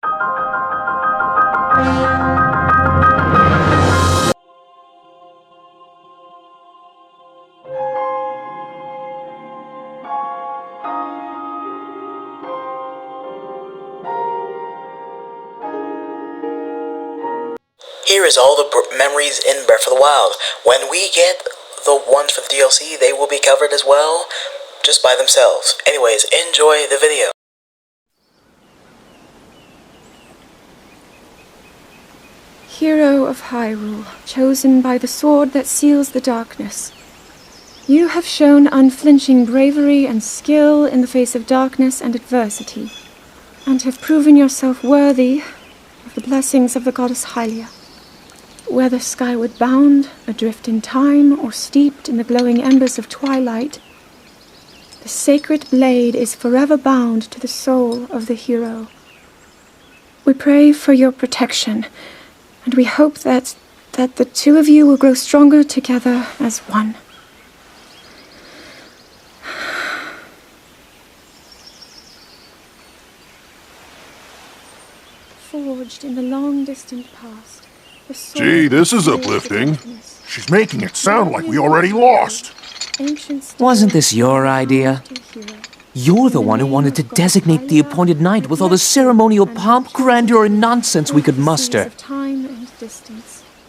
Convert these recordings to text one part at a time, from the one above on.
Here is all the memories in Breath of the Wild. When we get the ones for the DLC, they will be covered as well, just by themselves. Anyways, enjoy the video. Hero of Hyrule, chosen by the sword that seals the darkness. You have shown unflinching bravery and skill in the face of darkness and adversity, and have proven yourself worthy of the blessings of the goddess Hylia. Whether skyward bound, adrift in time, or steeped in the glowing embers of twilight, the sacred blade is forever bound to the soul of the hero. We pray for your protection, and we hope that the two of you will grow stronger together as one. Forged in the long-distant past. Gee, this is uplifting. She's making it sound like we already lost. Wasn't this your idea? You're the one who wanted to designate the appointed knight with all the ceremonial pomp, grandeur, and nonsense we could muster.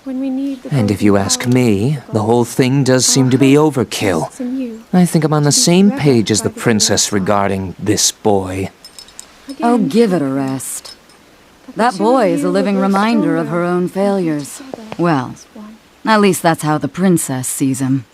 And if you ask me, the whole thing does seem to be overkill. I think I'm on the same page as the princess regarding this boy. Oh, give it a rest. That boy is a living reminder of her own failures. Well, at least that's how the princess sees him.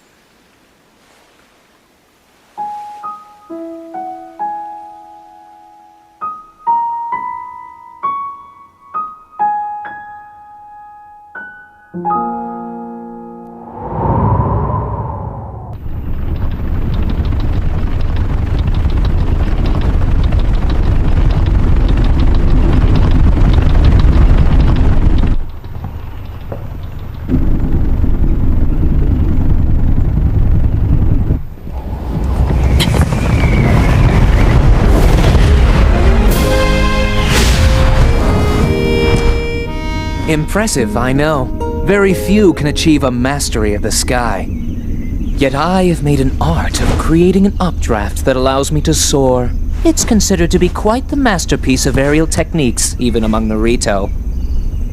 Impressive, I know. Very few can achieve a mastery of the sky. Yet I have made an art of creating an updraft that allows me to soar. It's considered to be quite the masterpiece of aerial techniques, even among the Rito.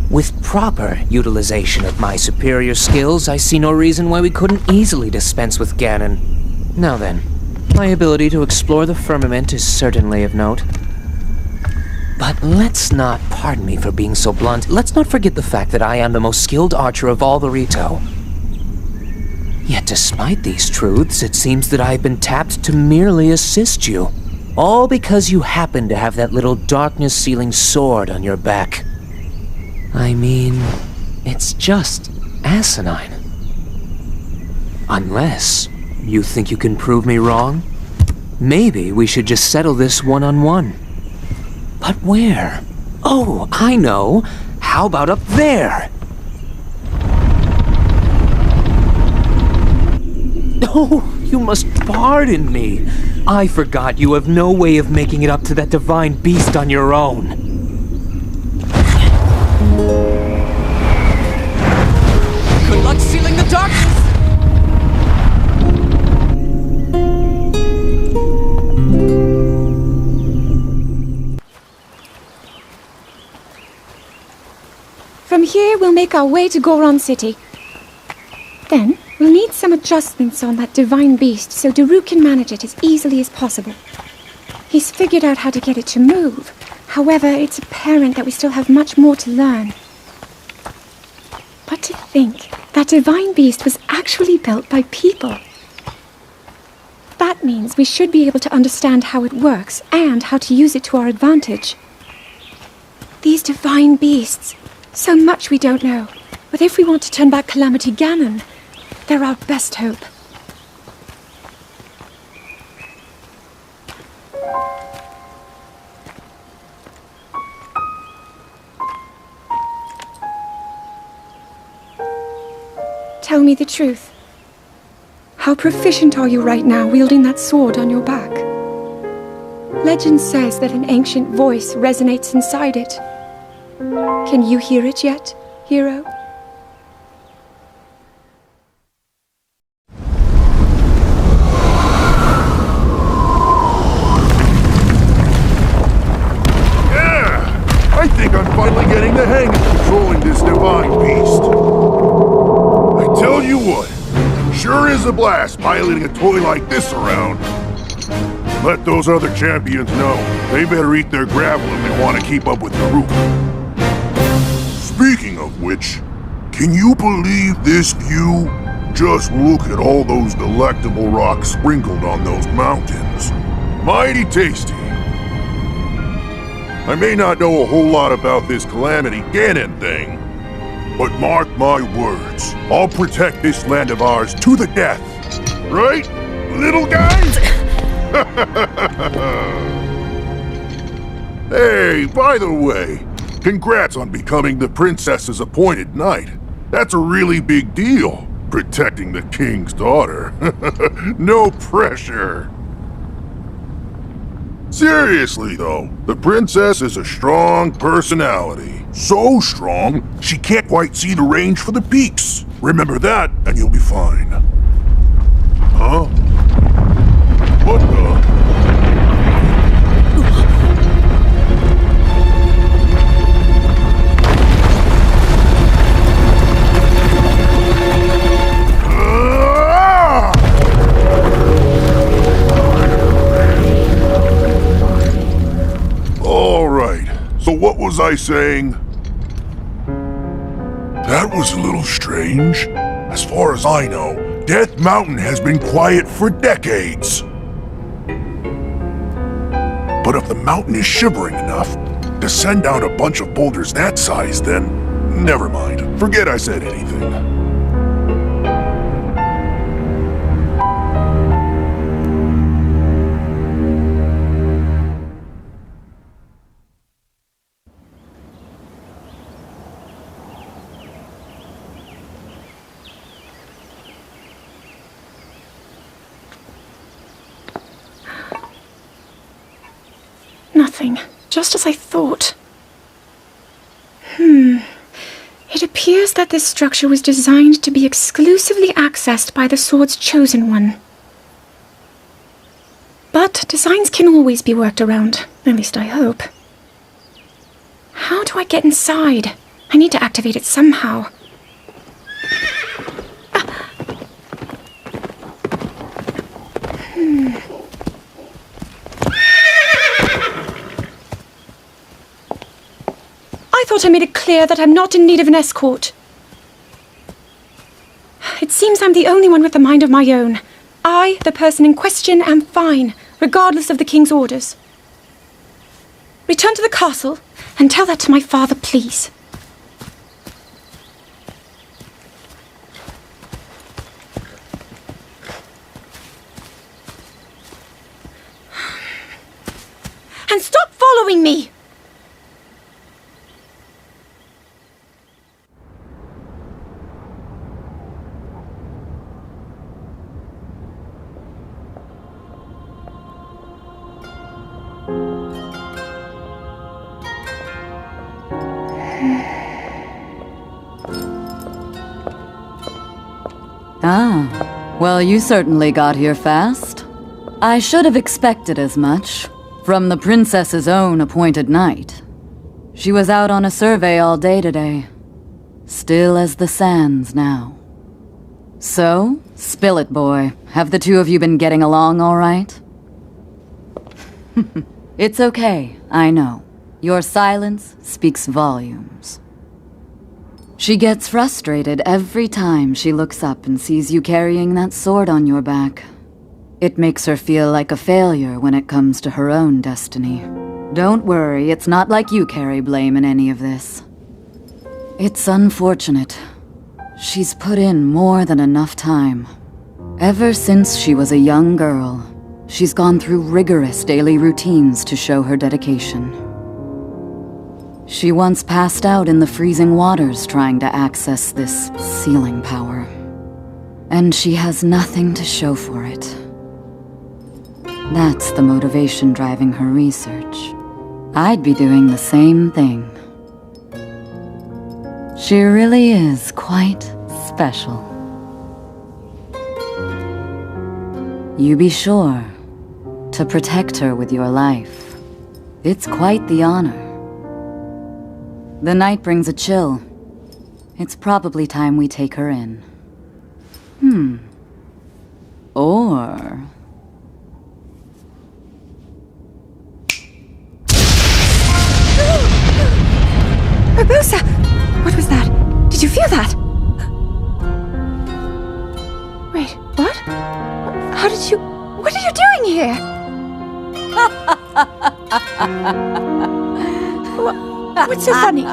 With proper utilization of my superior skills, I see no reason why we couldn't easily dispense with Ganon. Now then, my ability to explore the firmament is certainly of note. But let's not, pardon me for being so blunt, let's not forget the fact that I am the most skilled archer of all the Rito. Yet despite these truths, it seems that I've been tapped to merely assist you. All because you happen to have that little darkness-sealing sword on your back. I mean, it's just asinine. Unless you think you can prove me wrong? Maybe we should just settle this one-on-one. But where? Oh, I know. How about up there? Oh, you must pardon me. I forgot you have no way of making it up to that divine beast on your own. Good luck sealing the darkness! From here, we'll make our way to Goron City. Then, we'll need some adjustments on that divine beast so Daru can manage it as easily as possible. He's figured out how to get it to move. However, it's apparent that we still have much more to learn. But to think, that divine beast was actually built by people. That means we should be able to understand how it works and how to use it to our advantage. These divine beasts... so much we don't know. But if we want to turn back Calamity Ganon, they're our best hope. Tell me the truth. How proficient are you right now wielding that sword on your back? Legend says that an ancient voice resonates inside it. Can you hear it yet, hero? I think I'm finally getting the hang of controlling this divine beast. I tell you what, sure is a blast piloting a toy like this around. Let those other champions know they better eat their gravel if they want to keep up with the route. Speaking of which, can you believe this view? Just look at all those delectable rocks sprinkled on those mountains. Mighty tasty. I may not know a whole lot about this Calamity Ganon thing, but mark my words, I'll protect this land of ours to the death. Right, little guy? Hey, by the way, congrats on becoming the princess's appointed knight. That's a really big deal, protecting the king's daughter. No pressure. Seriously, though, the princess is a strong personality. So strong, she can't quite see the range for the peaks. Remember that, and you'll be fine. Huh? What the? So what was I saying? That was a little strange. As far as I know, Death Mountain has been quiet for decades. But if the mountain is shivering enough to send down a bunch of boulders that size, then never mind. Forget I said anything. Nothing. Just as I thought. It appears that this structure was designed to be exclusively accessed by the sword's chosen one. But designs can always be worked around. At least I hope. How do I get inside? I need to activate it somehow. I thought I made it clear that I'm not in need of an escort. It seems I'm the only one with a mind of my own. I, the person in question, am fine, regardless of the king's orders. Return to the castle and tell that to my father, please. And stop following me! Ah, well, you certainly got here fast. I should have expected as much, from the princess's own appointed knight. She was out on a survey all day today. Still as the sands now. So, spill it, boy. Have the two of you been getting along all right? It's okay, I know. Your silence speaks volumes. She gets frustrated every time she looks up and sees you carrying that sword on your back. It makes her feel like a failure when it comes to her own destiny. Don't worry, it's not like you carry blame in any of this. It's unfortunate. She's put in more than enough time. Ever since she was a young girl, she's gone through rigorous daily routines to show her dedication. She once passed out in the freezing waters trying to access this sealing power. And she has nothing to show for it. That's the motivation driving her research. I'd be doing the same thing. She really is quite special. You be sure to protect her with your life. It's quite the honor. The night brings a chill. It's probably time we take her in. Or... Barbosa! What was that? Did you feel that? Wait, what? How did you... What are you doing here? What's so funny?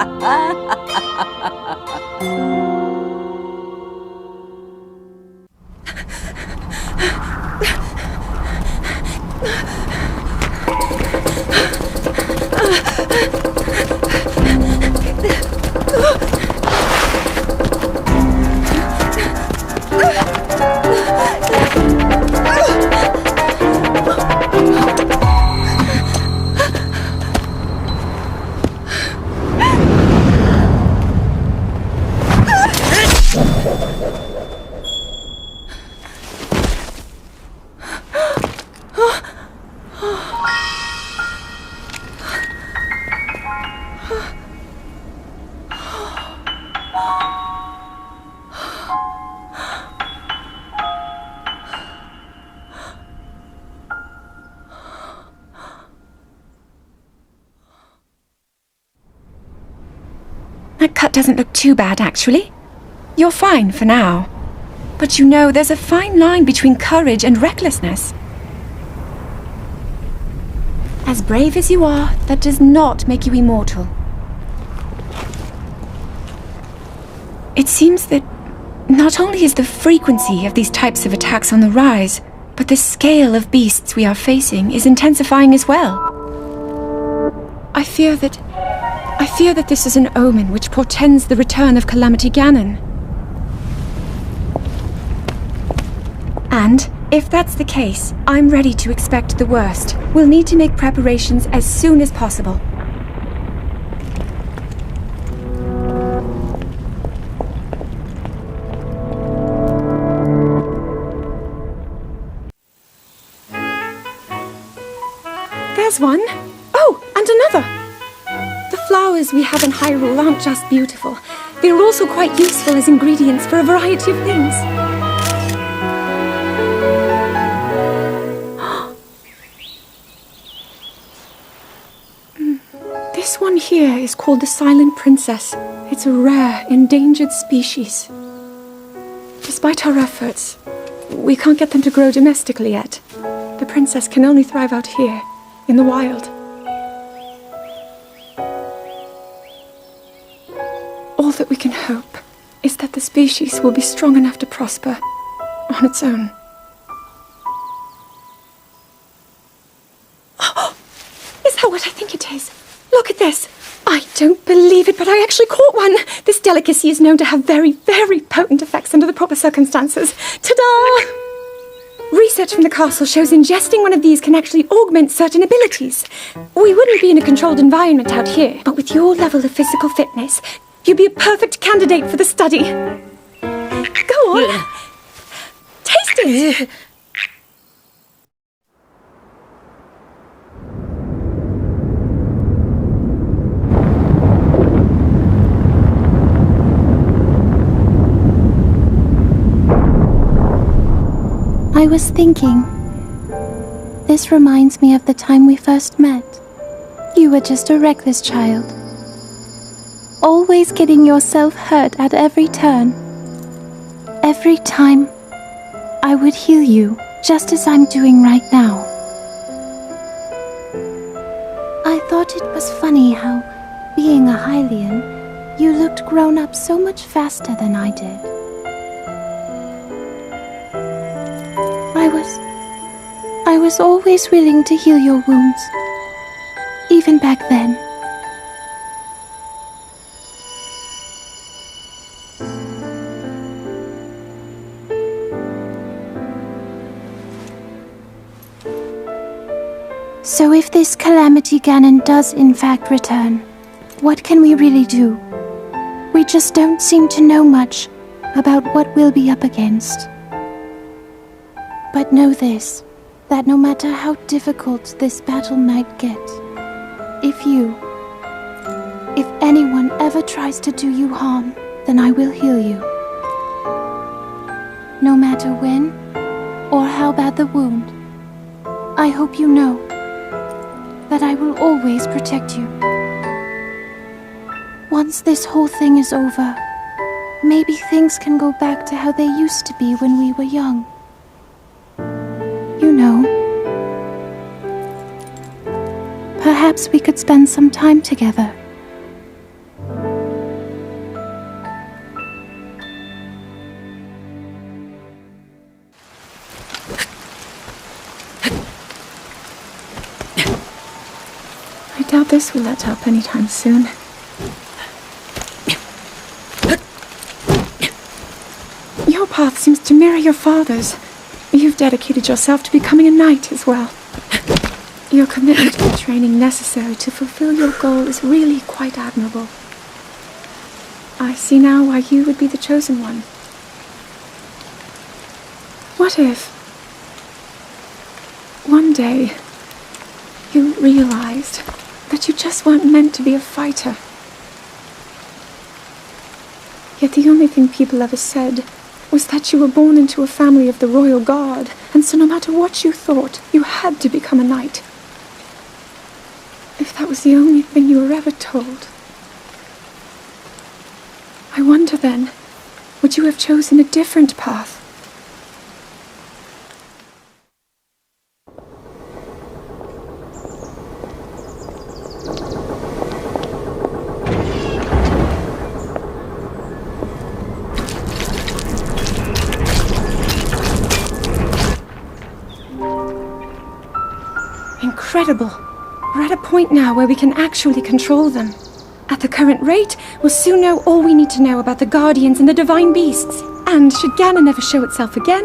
That cut doesn't look too bad, actually. You're fine for now. But you know, there's a fine line between courage and recklessness. As brave as you are, that does not make you immortal. It seems that not only is the frequency of these types of attacks on the rise, but the scale of beasts we are facing is intensifying as well. I fear that this is an omen which portends the return of Calamity Ganon. And, if that's the case, I'm ready to expect the worst. We'll need to make preparations as soon as possible. There's one. Oh, and another. The flowers we have in Hyrule aren't just beautiful. They're also quite useful as ingredients for a variety of things. This one here is called the Silent Princess. It's a rare, endangered species. Despite our efforts, we can't get them to grow domestically yet. The princess can only thrive out here, in the wild. All that we can hope is that the species will be strong enough to prosper on its own. Is that what I think it is? Look at this! I don't believe it, but I actually caught one! This delicacy is known to have very, very potent effects under the proper circumstances. Ta-da! Research from the castle shows ingesting one of these can actually augment certain abilities. We wouldn't be in a controlled environment out here, but with your level of physical fitness, you'd be a perfect candidate for the study. Go on! Taste it! I was thinking, this reminds me of the time we first met. You were just a reckless child, always getting yourself hurt at every turn. Every time, I would heal you, just as I'm doing right now. I thought it was funny how, being a Hylian, you looked grown up so much faster than I did. I was always willing to heal your wounds, even back then. So if this Calamity Ganon does in fact return, what can we really do? We just don't seem to know much about what we'll be up against. But know this, that no matter how difficult this battle might get, if anyone ever tries to do you harm, then I will heal you. No matter when or how bad the wound, I hope you know that I will always protect you. Once this whole thing is over, maybe things can go back to how they used to be when we were young. You know, perhaps we could spend some time together. I doubt this will let up anytime soon. Your path seems to mirror your father's. You've dedicated yourself to becoming a knight as well. Your commitment to the training necessary to fulfill your goal is really quite admirable. I see now why you would be the chosen one. What if one day you realized that you just weren't meant to be a fighter? Yet the only thing people ever said was that you were born into a family of the royal guard, and so no matter what you thought, you had to become a knight. If that was the only thing you were ever told, I wonder then, would you have chosen a different path? Incredible. We're at a point now where we can actually control them. At the current rate, we'll soon know all we need to know about the Guardians and the Divine Beasts. And should Ganon never show itself again,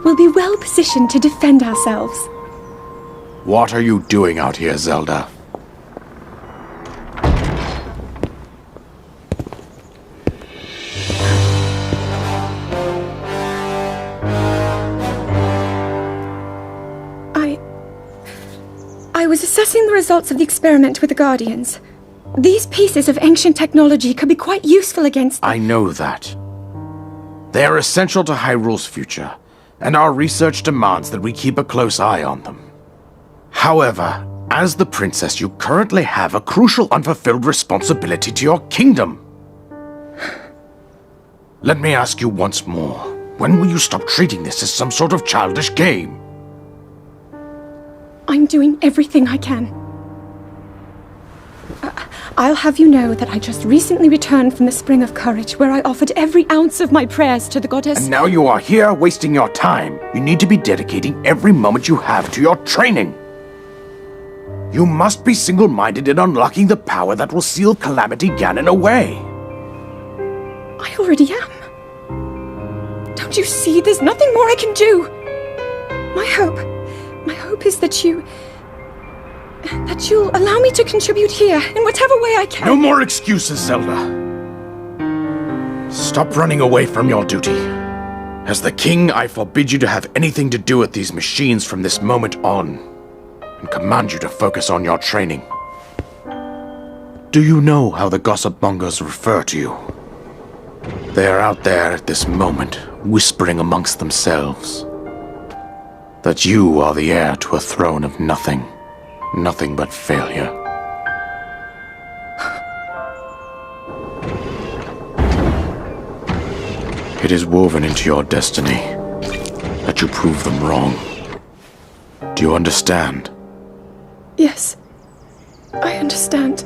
we'll be well positioned to defend ourselves. What are you doing out here, Zelda? I was assessing the results of the experiment with the Guardians. These pieces of ancient technology could be quite useful against them. I know that. They are essential to Hyrule's future, and our research demands that we keep a close eye on them. However, as the princess, you currently have a crucial unfulfilled responsibility to your kingdom. Let me ask you once more, when will you stop treating this as some sort of childish game? I'm doing everything I can. I'll have you know that I just recently returned from the Spring of Courage, where I offered every ounce of my prayers to the goddess. And now you are here wasting your time. You need to be dedicating every moment you have to your training. You must be single-minded in unlocking the power that will seal Calamity Ganon away. I already am. Don't you see? There's nothing more I can do. My hope is that you'll allow me to contribute here in whatever way I can. No more excuses, Zelda. Stop running away from your duty. As the king, I forbid you to have anything to do with these machines from this moment on, and command you to focus on your training. Do you know how the gossip mongers refer to you? They are out there at this moment, whispering amongst themselves that you are the heir to a throne of nothing but failure. It is woven into your destiny that you prove them wrong. Do you understand? Yes, I understand.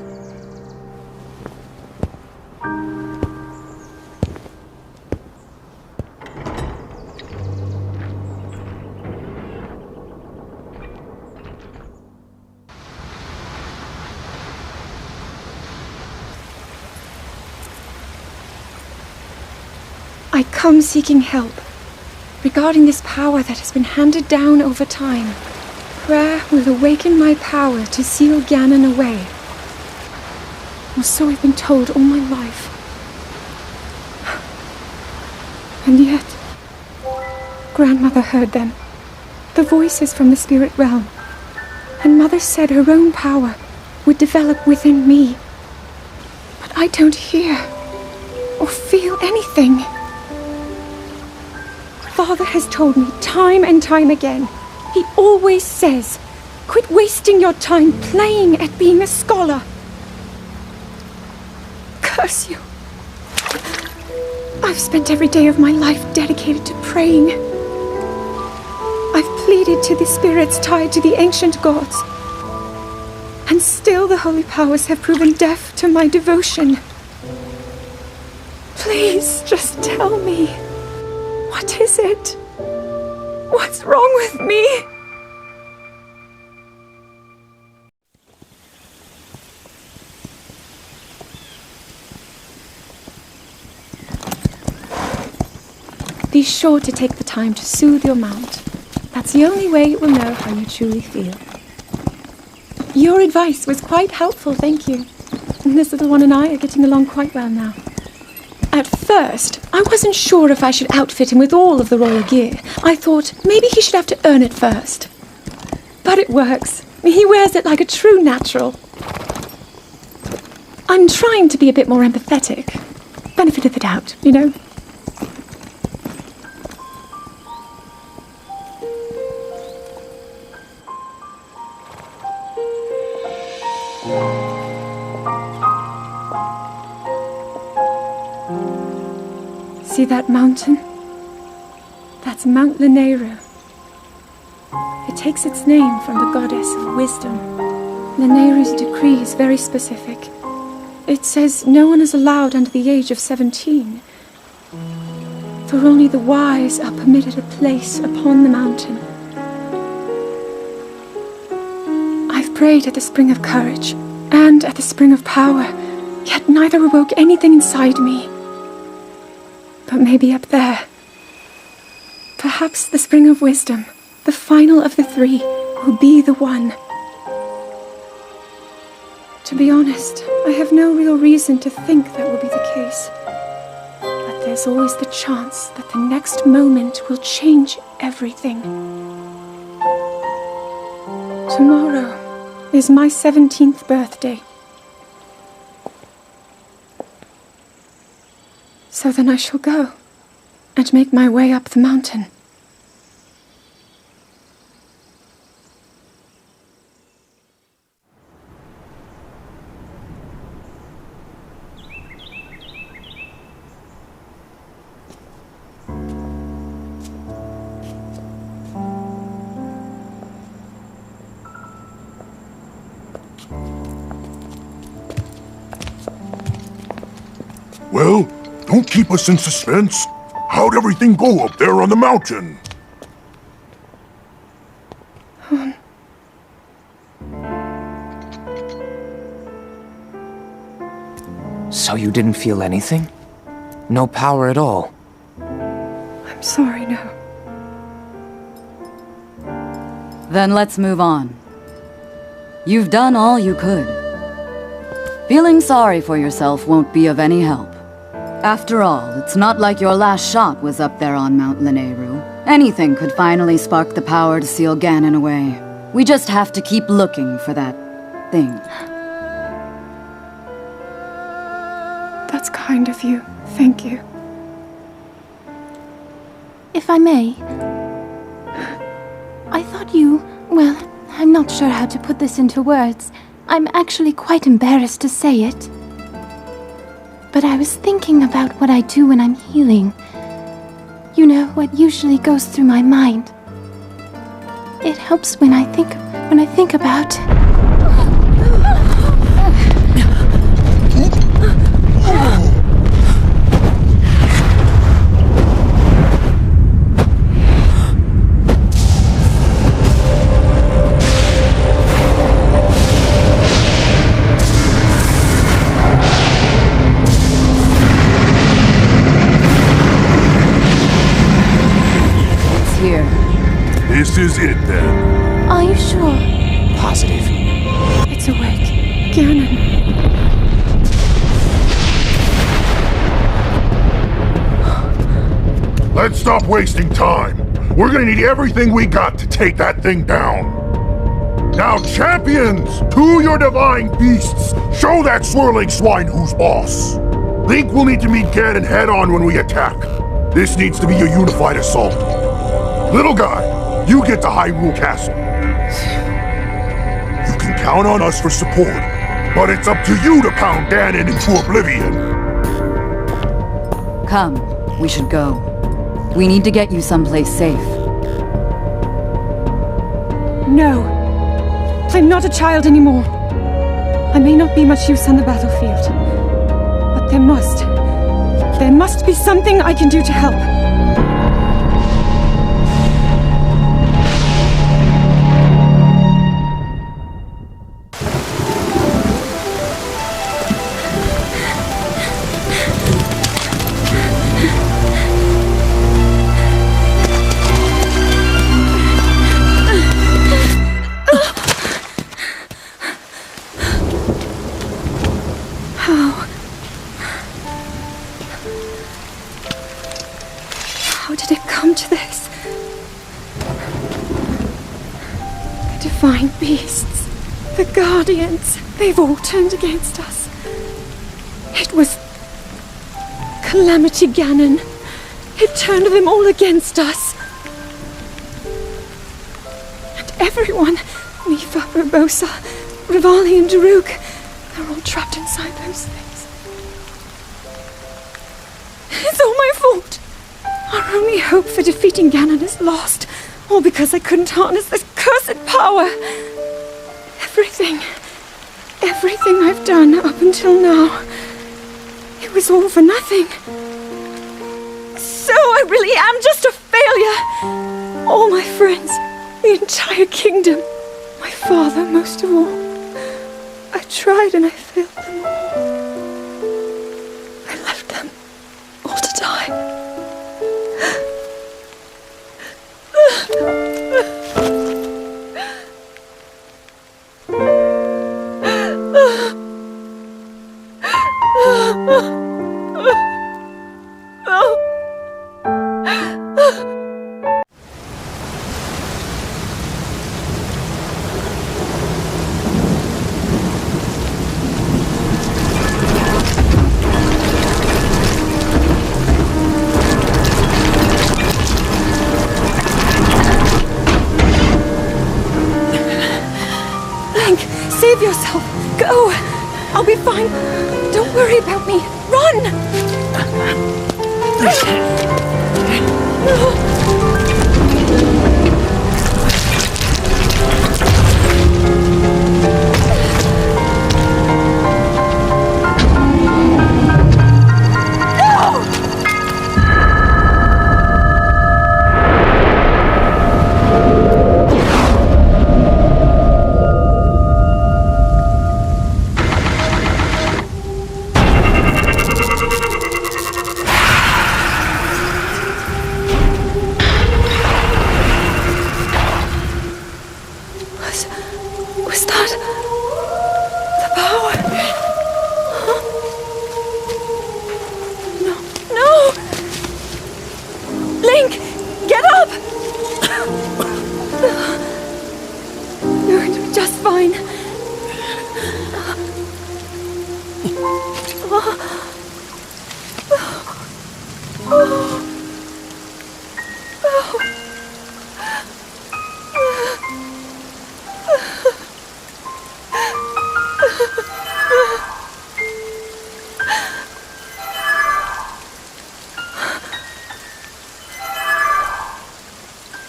I come seeking help regarding this power that has been handed down over time. Prayer will awaken my power to seal Ganon away. Or so I've been told all my life. And yet, Grandmother heard them. The voices from the spirit realm. And Mother said her own power would develop within me. But I don't hear or feel anything. Father has told me time and time again. He always says, quit wasting your time playing at being a scholar. Curse you. I've spent every day of my life dedicated to praying. I've pleaded to the spirits tied to the ancient gods. And still the holy powers have proven deaf to my devotion. Please, just tell me. What is it? What's wrong with me? Be sure to take the time to soothe your mount. That's the only way it will know how you truly feel. Your advice was quite helpful, thank you. This little one and I are getting along quite well now. At first, I wasn't sure if I should outfit him with all of the royal gear. I thought maybe he should have to earn it first. But it works. He wears it like a true natural. I'm trying to be a bit more empathetic. Benefit of the doubt, you know? See that mountain? That's Mount Lanayru. It takes its name from the goddess of wisdom. Lanayru's decree is very specific. It says no one is allowed under the age of 17. For only the wise are permitted a place upon the mountain. I've prayed at the spring of courage and at the spring of power, yet neither awoke anything inside me. But maybe up there. Perhaps the spring of wisdom, the final of the three, will be the one. To be honest, I have no real reason to think that will be the case. But there's always the chance that the next moment will change everything. Tomorrow is my 17th birthday. So then I shall go and make my way up the mountain. Well, don't keep us in suspense. How'd everything go up there on the mountain? So you didn't feel anything? No power at all? I'm sorry, no. Then let's move on. You've done all you could. Feeling sorry for yourself won't be of any help. After all, it's not like your last shot was up there on Mount Lanayru. Anything could finally spark the power to seal Ganon away. We just have to keep looking for that thing. That's kind of you. Thank you. If I may, I thought you... Well, I'm not sure how to put this into words. I'm actually quite embarrassed to say it. But I was thinking about what I do when I'm healing. You know, what usually goes through my mind. It helps when I think about... This is it, then. Are you sure? Positive. It's awake. Ganon. Let's stop wasting time. We're gonna need everything we got to take that thing down. Now, champions, to your divine beasts, show that swirling swine who's boss. Link will need to meet Ganon head-on when we attack. This needs to be a unified assault. Little guy, you get to Hyrule Castle. You can count on us for support, but it's up to you to pound Ganon into oblivion. Come, we should go. We need to get you someplace safe. No. I'm not a child anymore. I may not be much use on the battlefield, but there must be something I can do to help. How did it come to this? The divine beasts, the guardians, they've all turned against us. It was Calamity Ganon. It turned them all against us. And everyone, Mifa, Urbosa, Rivali and Daruk, they're all trapped inside those things. It's all my fault. Our only hope for defeating Ganon is lost, all because I couldn't harness this cursed power. Everything I've done up until now, it was all for nothing. So I really am just a failure. All my friends, the entire kingdom, my father most of all. I tried and I failed them all. I left them all to die. Save yourself! Go! I'll be fine! Don't worry about me! Run! Was that the power? Huh? No! Link, get up! You're going to be just fine.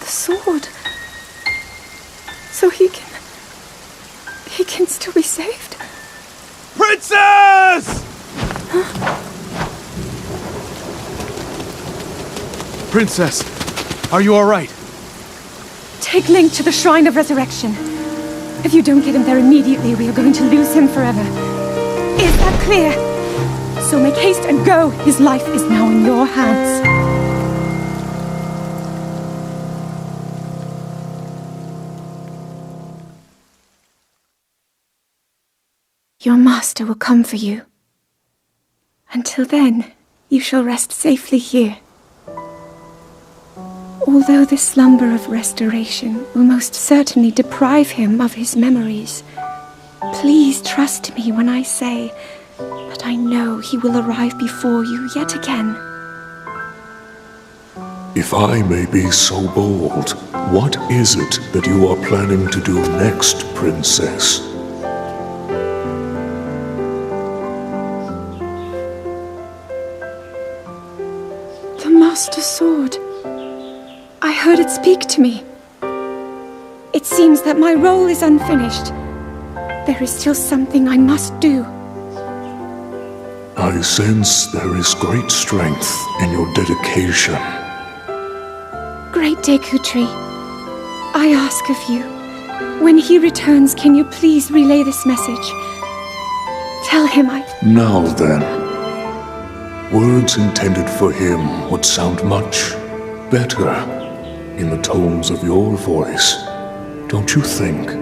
Sword. So he can still be saved? Princess! Huh? Princess, are you alright? Take Link to the Shrine of Resurrection. If you don't get him there immediately, we are going to lose him forever. Is that clear? So make haste and go. His life is now in your hands. Your master will come for you. Until then, you shall rest safely here. Although the slumber of restoration will most certainly deprive him of his memories, please trust me when I say that I know he will arrive before you yet again. If I may be so bold, what is it that you are planning to do next, Princess? The Master Sword. I heard it speak to me. It seems that my role is unfinished. There is still something I must do. I sense there is great strength in your dedication. Great Dekutri, I ask of you, when he returns, can you please relay this message? Tell him Now then, words intended for him would sound much better in the tones of your voice, don't you think?